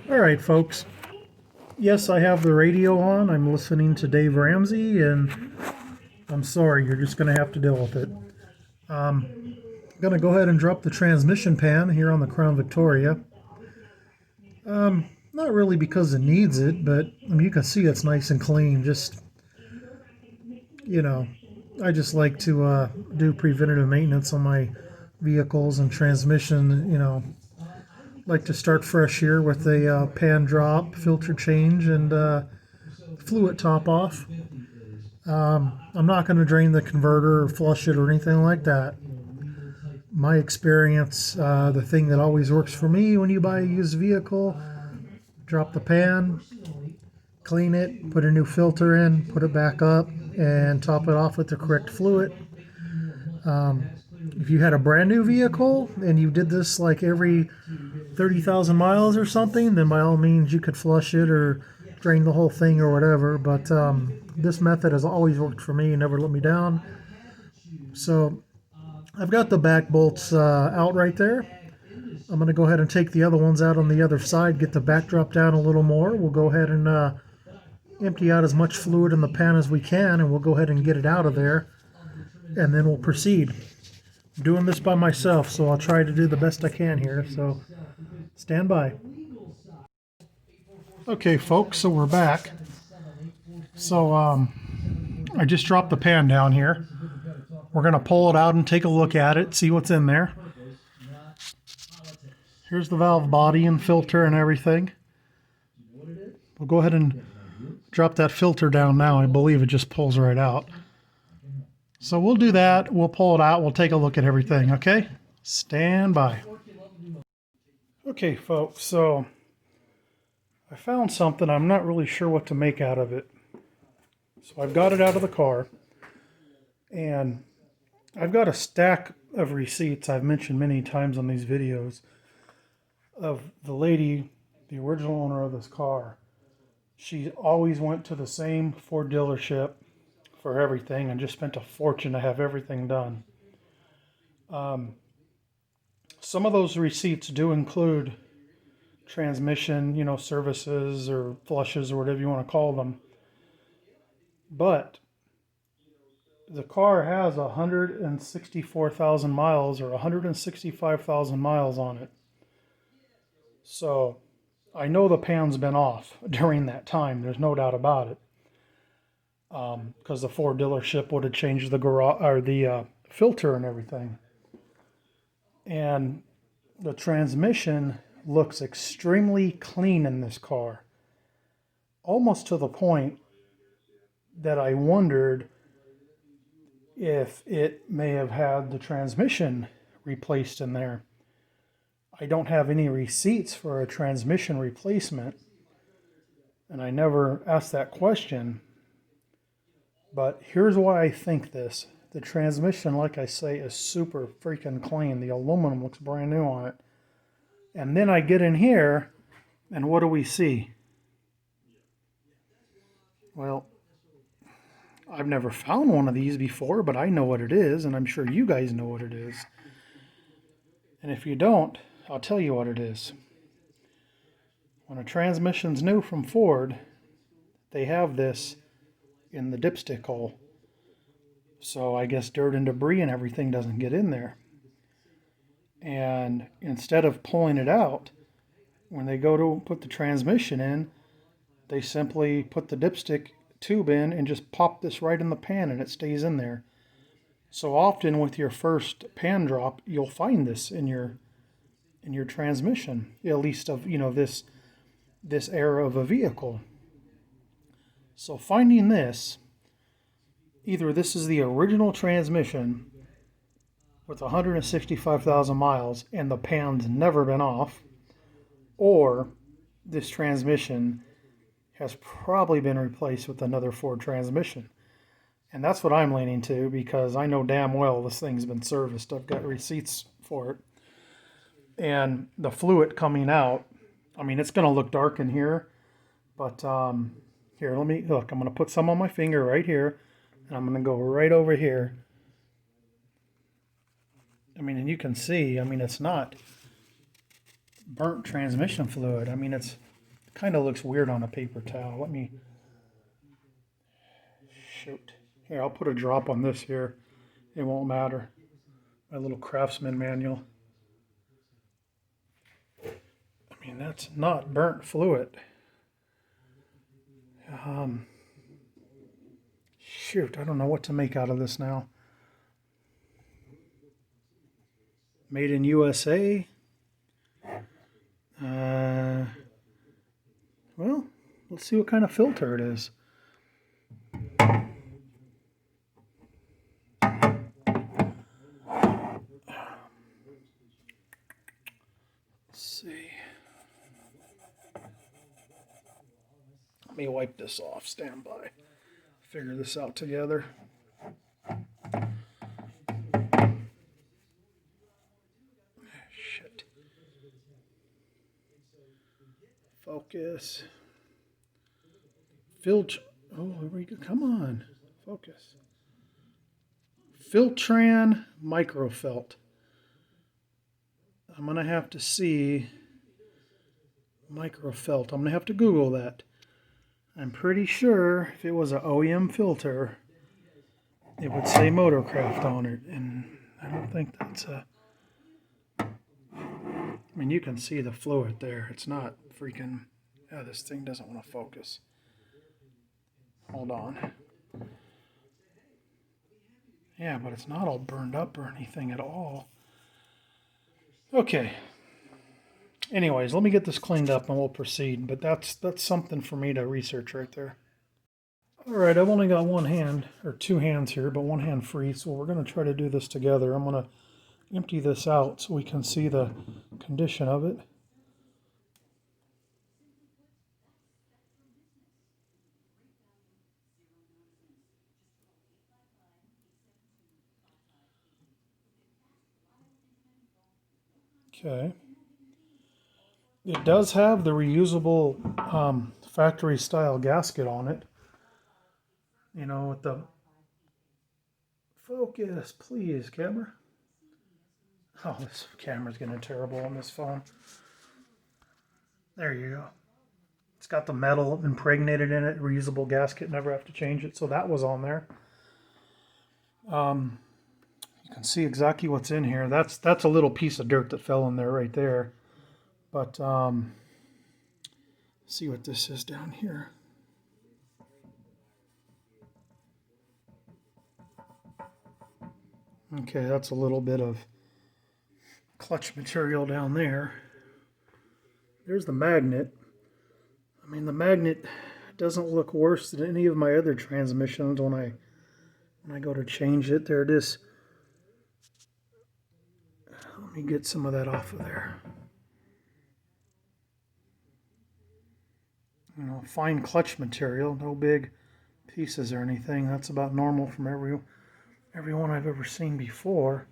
All right, folks. Yes, I have the radio on. I'm listening to Dave Ramsey, and I'm sorry, you're just going to have to deal with it. I'm going to go ahead and drop the transmission pan here on the Crown Victoria. Not really because it needs it, but you can see it's nice and clean. Just, you know, I just like to do preventative maintenance on my vehicles and transmission, like to start fresh here with a pan drop, filter change, and fluid top off. I'm not going to drain the converter or flush it or anything like that. My experience, the thing that always works for me when you buy a used vehicle, drop the pan, clean it, put a new filter in, put it back up, and top it off with the correct fluid. If you had a brand new vehicle and you did this like every 30,000 miles or something, then by all means you could flush it or drain the whole thing or whatever. But this method has always worked for me, never let me down. So I've got the back bolts out right there. I'm going to go ahead and take the other ones out on the other side, get the back drop down a little more. We'll go ahead and empty out as much fluid in the pan as we can, and we'll go ahead and get it out of there, and then we'll proceed. I'm doing this by myself, so I'll try to do the best I can here, so stand by. Okay, folks, so we're back. So I just dropped the pan down here. We're going to pull it out and take a look at it, see what's in there. Here's the valve body and filter and everything. We'll go ahead and drop that filter down now. I believe it just pulls right out. So we'll do that. We'll pull it out. We'll take a look at everything, okay? Stand by. Okay, folks, so I found something. I'm not really sure what to make out of it. So I've got it out of the car, and I've got a stack of receipts I've mentioned many times on these videos of the lady, the original owner of this car. She always went to the same Ford dealership for everything and just spent a fortune to have everything done. Some of those receipts do include transmission, services or flushes or whatever you want to call them. But the car has 164,000 miles or 165,000 miles on it. So I know the pan's been off during that time. There's no doubt about it. Because the Ford dealership would have changed the garage or the filter and everything. And the transmission looks extremely clean in this car. Almost to the point that I wondered if it may have had the transmission replaced in there. I don't have any receipts for a transmission replacement, and I never asked that question. But here's why I think this. The transmission, like I say, is super freaking clean. The aluminum looks brand new on it. And then I get in here, and what do we see? Well, I've never found one of these before, but I know what it is, and I'm sure you guys know what it is. And if you don't, I'll tell you what it is. When a transmission's new from Ford, they have this in the dipstick hole. So I guess dirt and debris and everything doesn't get in there. And instead of pulling it out, when they go to put the transmission in, they simply put the dipstick tube in and just pop this right in the pan and it stays in there. So often with your first pan drop, you'll find this in your transmission, at least of this era of a vehicle. So finding this, either this is the original transmission with 165,000 miles and the pan's never been off, or this transmission has probably been replaced with another Ford transmission. And that's what I'm leaning to, because I know damn well this thing's been serviced. I've got receipts for it. And the fluid coming out, it's going to look dark in here, but here, let me look. I'm going to put some on my finger right here, and I'm going to go right over here. And you can see, it's not burnt transmission fluid. Kind of looks weird on a paper towel. Let me, shoot. Here, I'll put a drop on this here. It won't matter. My little craftsman manual. I mean, that's not burnt fluid. Shoot, I don't know what to make out of this now. Made in USA. Well, let's see what kind of filter it is. Let's see. Let me wipe this off. Stand by. Figure this out together. Shit. Focus. Filter. Oh, here we go. Come on. Focus. Filtran microfelt. I'm going to have to see microfelt. I'm going to have to Google that. I'm pretty sure if it was an OEM filter, it would say Motorcraft on it. And I don't think that's a... I mean, you can see the fluid there. It's not freaking... Yeah, this thing doesn't want to focus. Hold on. Yeah, but it's not all burned up or anything at all. Okay. Anyways, let me get this cleaned up and we'll proceed. But that's something for me to research right there. All right, I've only got one hand, or two hands here, but one hand free. So we're going to try to do this together. I'm going to empty this out so we can see the condition of it. Okay. It does have the reusable factory style gasket on it. You know, with the focus, please, camera. Oh, this camera's getting terrible on this phone. There you go. It's got the metal impregnated in it, reusable gasket, never have to change it. So that was on there. You can see exactly what's in here. That's a little piece of dirt that fell in there right there. But see what this is down here. Okay, that's a little bit of clutch material down there. There's the magnet. I mean, the magnet doesn't look worse than any of my other transmissions when I go to change it. There it is. Let me get some of that off of there. You know, fine clutch material, no big pieces or anything. That's about normal from everyone I've ever seen before.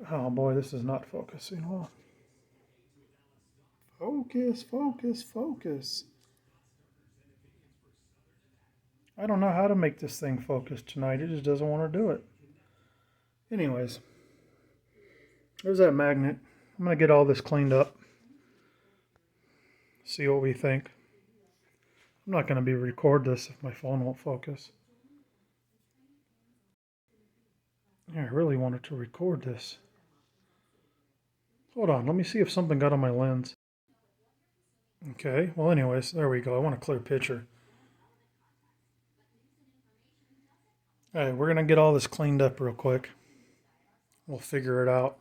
Oh boy, this is not focusing well. Focus, focus, focus. I don't know how to make this thing focus tonight. It just doesn't want to do it. Anyways, there's that magnet. I'm going to get all this cleaned up. See what we think. I'm not going to record this if my phone won't focus. Yeah, I really wanted to record this. Hold on, let me see if something got on my lens. Okay, well anyways, there we go. I want a clear picture. Alright, we're going to get all this cleaned up real quick. We'll figure it out.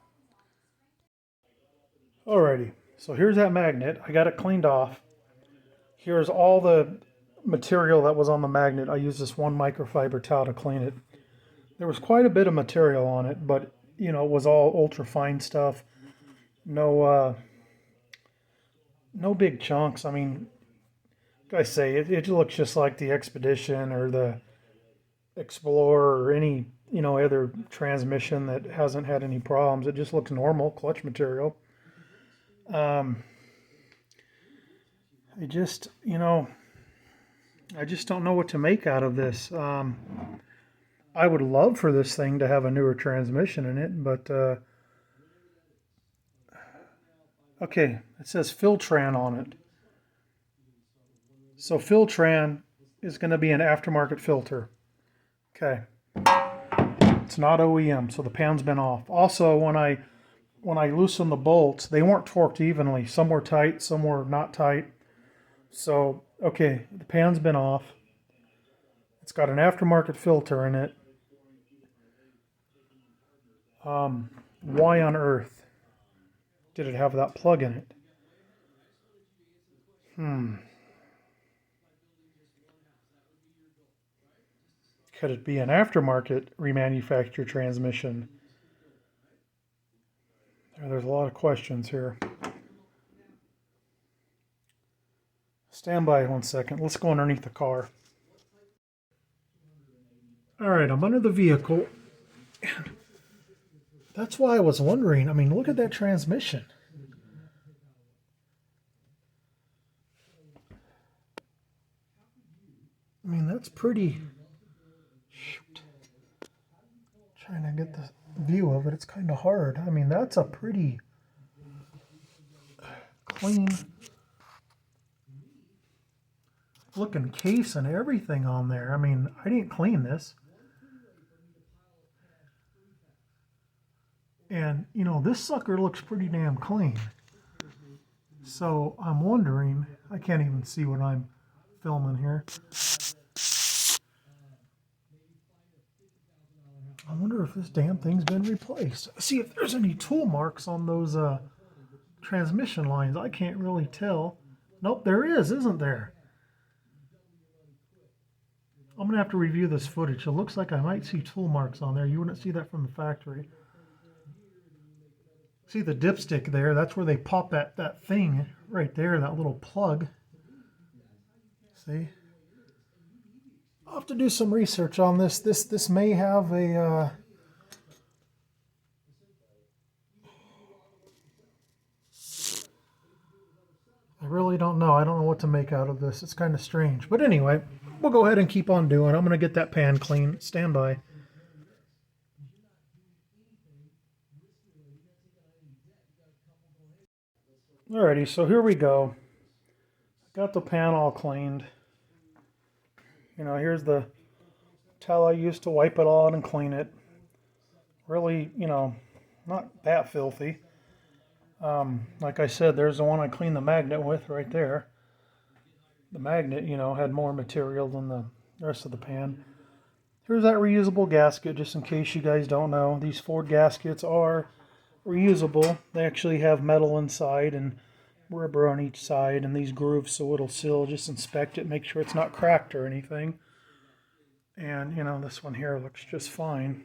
Alrighty, so here's that magnet. I got it cleaned off. Here's all the material that was on the magnet. I used this one microfiber towel to clean it. There was quite a bit of material on it, but you know, it was all ultra fine stuff. No big chunks. I mean, like I say, it looks just like the Expedition or the Explorer or any, you know, other transmission that hasn't had any problems. It just looks normal clutch material. I just, you know, I just don't know what to make out of this. I would love for this thing to have a newer transmission in it, but okay, it says Filtran on it. So Filtran is going to be an aftermarket filter. Okay. It's not OEM, so the pan's been off. Also, when I loosened the bolts, they weren't torqued evenly. Some were tight, some were not tight. So, okay, the pan's been off. It's got an aftermarket filter in it. Why on earth did it have that plug in it? Could it be an aftermarket remanufactured transmission? There's a lot of questions here. Stand by 1 second. Let's go underneath the car. All right, I'm under the vehicle. That's why I was wondering. I mean, look at that transmission. I mean, that's pretty. Shoot. Trying to get the view of it. It's kind of hard. I mean, that's a pretty clean looking case and everything on there. I mean, I didn't clean this. And, you know, this sucker looks pretty damn clean. So I'm wondering, I can't even see what I'm filming here. I wonder if this damn thing's been replaced. See if there's any tool marks on those transmission lines. I can't really tell. Nope, there is, isn't there? I'm going to have to review this footage. It looks like I might see tool marks on there. You wouldn't see that from the factory. See the dipstick there? That's where they pop that thing right there, that little plug. See? I'll have to do some research on this. This may have a... I really don't know. I don't know what to make out of this. It's kind of strange. But anyway, we'll go ahead and keep on doing. I'm going to get that pan clean. Stand by. Alrighty, so here we go. Got the pan all cleaned. You know, here's the towel I used to wipe it all out and clean it. Really, you know, not that filthy. Like I said, there's the one I cleaned the magnet with right there. The magnet, you know, had more material than the rest of the pan. Here's that reusable gasket, just in case you guys don't know. These Ford gaskets are reusable. They actually have metal inside and rubber on each side and these grooves so it'll seal. Just inspect it, make sure it's not cracked or anything. And, you know, this one here looks just fine.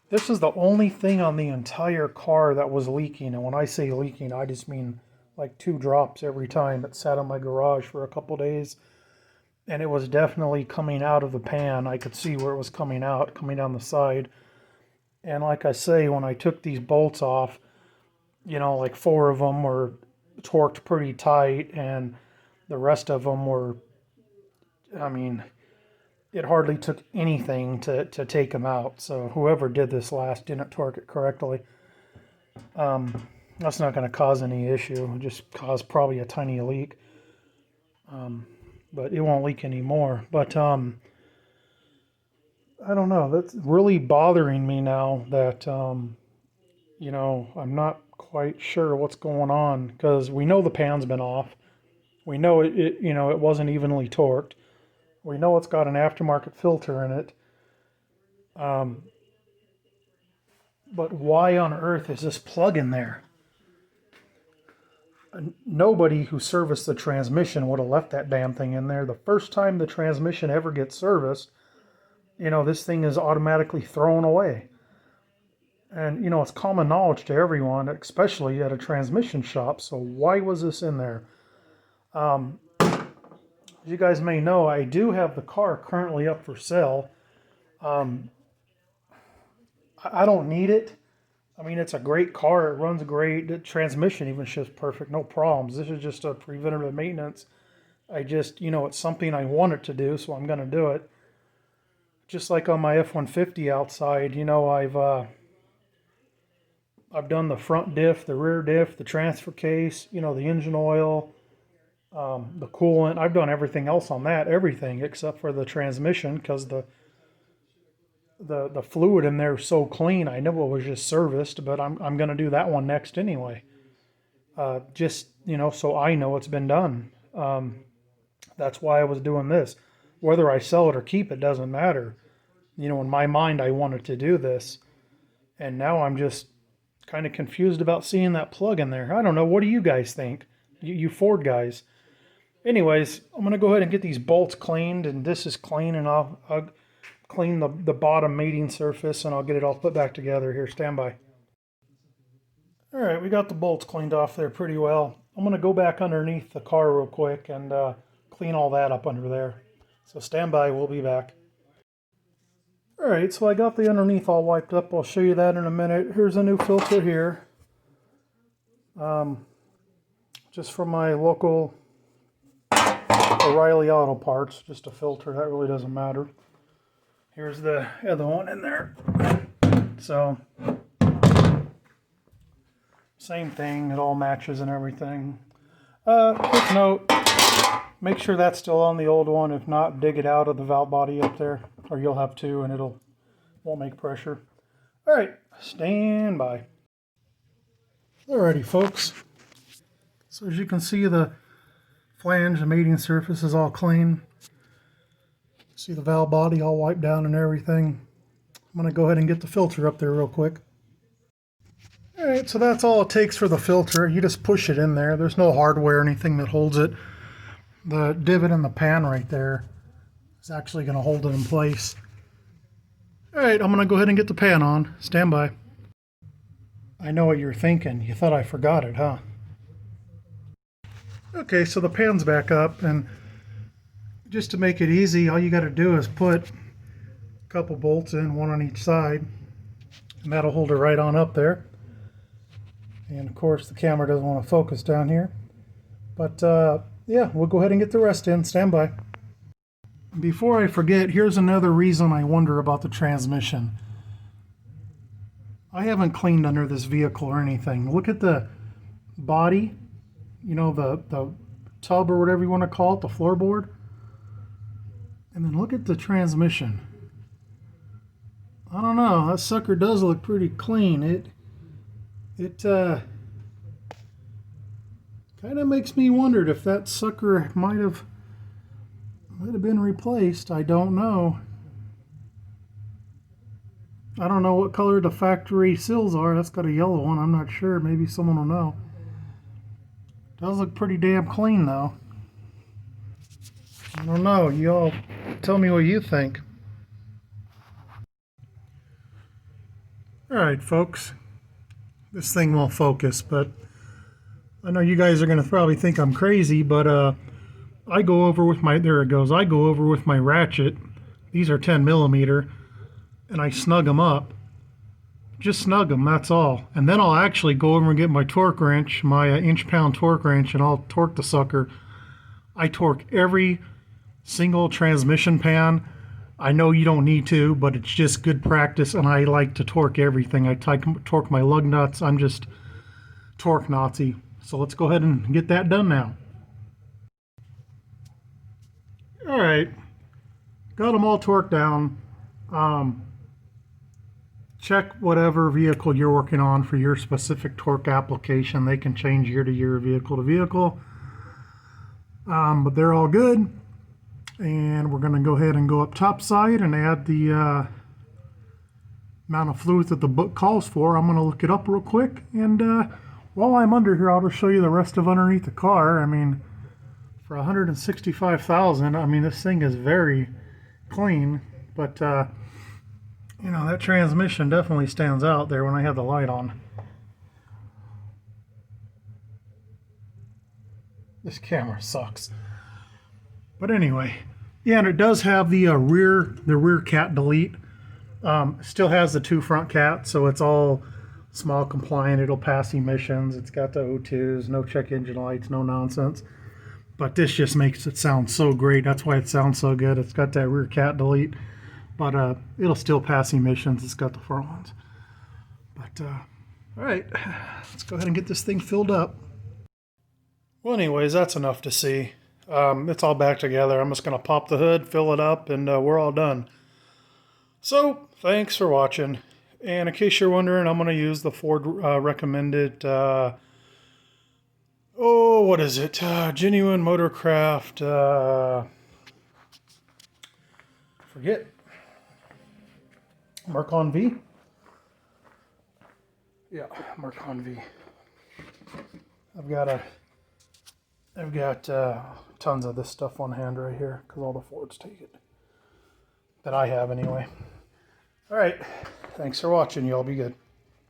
This is the only thing on the entire car that was leaking. And when I say leaking, I just mean like 2 drops every time. It sat in my garage for a couple days. And it was definitely coming out of the pan. I could see where it was coming out, coming down the side. And like I say, when I took these bolts off, you know, like 4 of them were torqued pretty tight. And the rest of them were, I mean... it hardly took anything to take them out. So whoever did this last didn't torque it correctly. That's not going to cause any issue. It'll just cause probably a tiny leak. But it won't leak anymore. But I don't know. That's really bothering me now that, you know, I'm not quite sure what's going on. Because we know the pan's been off. We know it you know, it wasn't evenly torqued. We know it's got an aftermarket filter in it. But why on earth is this plug in there? Nobody who serviced the transmission would have left that damn thing in there. The first time the transmission ever gets serviced, you know, this thing is automatically thrown away. And, you know, it's common knowledge to everyone, especially at a transmission shop. So why was this in there? As you guys may know, I do have the car currently up for sale. I don't need it. I mean, it's a great car. It runs great. The transmission even ships perfect. No problems. This is just a preventative maintenance. I just, you know, it's something I want it to do, so I'm going to do it. Just like on my F-150 outside, you know, I've done the front diff, the rear diff, the transfer case, you know, the engine oil, The coolant. I've done everything else on that, everything except for the transmission, because the fluid in there is so clean. I know it was just serviced, but I'm gonna do that one next anyway. Just so I know it's been done. That's why I was doing this. Whether I sell it or keep it doesn't matter. In my mind, I wanted to do this, and now I'm just kind of confused about seeing that plug in there. I don't know. What do you guys think? You Ford guys. Anyways, I'm going to go ahead and get these bolts cleaned, and this is clean, and I'll clean the bottom mating surface, and I'll get it all put back together here. Stand by. All right, we got the bolts cleaned off there pretty well. I'm going to go back underneath the car real quick and clean all that up under there. So stand by, we'll be back. All right, so I got the underneath all wiped up. I'll show you that in a minute. Here's a new filter here. Just from my local O'Reilly Auto Parts, just a filter, that really doesn't matter. Here's the other one in there. So, same thing, it all matches and everything. Quick note, make sure that's still on the old one. If not, dig it out of the valve body up there, or you'll have to, and won't make pressure. All right, stand by. Alrighty, folks. So as you can see, the flange, the mating surface is all clean. See the valve body all wiped down and everything. I'm going to go ahead and get the filter up there real quick. Alright, so that's all it takes for the filter. You just push it in there. There's no hardware or anything that holds it. The divot in the pan right there is actually going to hold it in place. Alright, I'm going to go ahead and get the pan on. Stand by. I know what you're thinking. You thought I forgot it, huh? Okay, so the pan's back up, and just to make it easy, all you got to do is put a couple bolts in, one on each side, and that'll hold it right on up there. And of course the camera doesn't want to focus down here, but yeah, we'll go ahead and get the rest in. Stand by. Before I forget, here's another reason I wonder about the transmission. I haven't cleaned under this vehicle or anything. Look at the body, the tub or whatever you want to call it, the floorboard. And then look at the transmission. I don't know, that sucker does look pretty clean. It kind of makes me wonder if that sucker might have been replaced. I don't know. I don't know what color the factory seals are. That's got a yellow one. I'm not sure. Maybe someone will know. Does look pretty damn clean though. I don't know. You all tell me what you think. Alright, folks. This thing won't focus, but I know you guys are going to probably think I'm crazy, but I go over with my, there it goes, I go over with my ratchet. These are 10 millimeter, and I snug them up. Just snug them, that's all. And then I'll actually go over and get my torque wrench, my inch-pound torque wrench, and I'll torque the sucker. I torque every single transmission pan. I know you don't need to, but it's just good practice, and I like to torque everything. I torque my lug nuts. I'm just torque Nazi. So let's go ahead and get that done now. All right, got them all torqued down. Check whatever vehicle you're working on for your specific torque application. They can change year to year, vehicle to vehicle, but they're all good. And we're going to go ahead and go up top side and add the amount of fluid that the book calls for. I'm going to look it up real quick, and while I'm under here, I'll just show you the rest of underneath the car. I mean, for $165,000, I mean, this thing is very clean, but that transmission definitely stands out there when I have the light on. This camera sucks. But anyway, yeah, and it does have the rear cat delete. Still has the two front cats, so it's all small compliant. It'll pass emissions. It's got the O2s, no check engine lights, no nonsense. But this just makes it sound so great. That's why it sounds so good. It's got that rear cat delete, but it'll still pass emissions. It's got the front ones. But all right, let's go ahead and get this thing filled up. Well, anyways, that's enough to see. It's all back together. I'm just going to pop the hood, fill it up, and we're all done. So, thanks for watching. And in case you're wondering, I'm going to use the Ford recommended, what is it? Genuine Motorcraft, forget. Mercon V? Yeah, Mercon V. I've got tons of this stuff on hand right here because all the Fords take it. That I have anyway. All right. Thanks for watching. Y'all be good.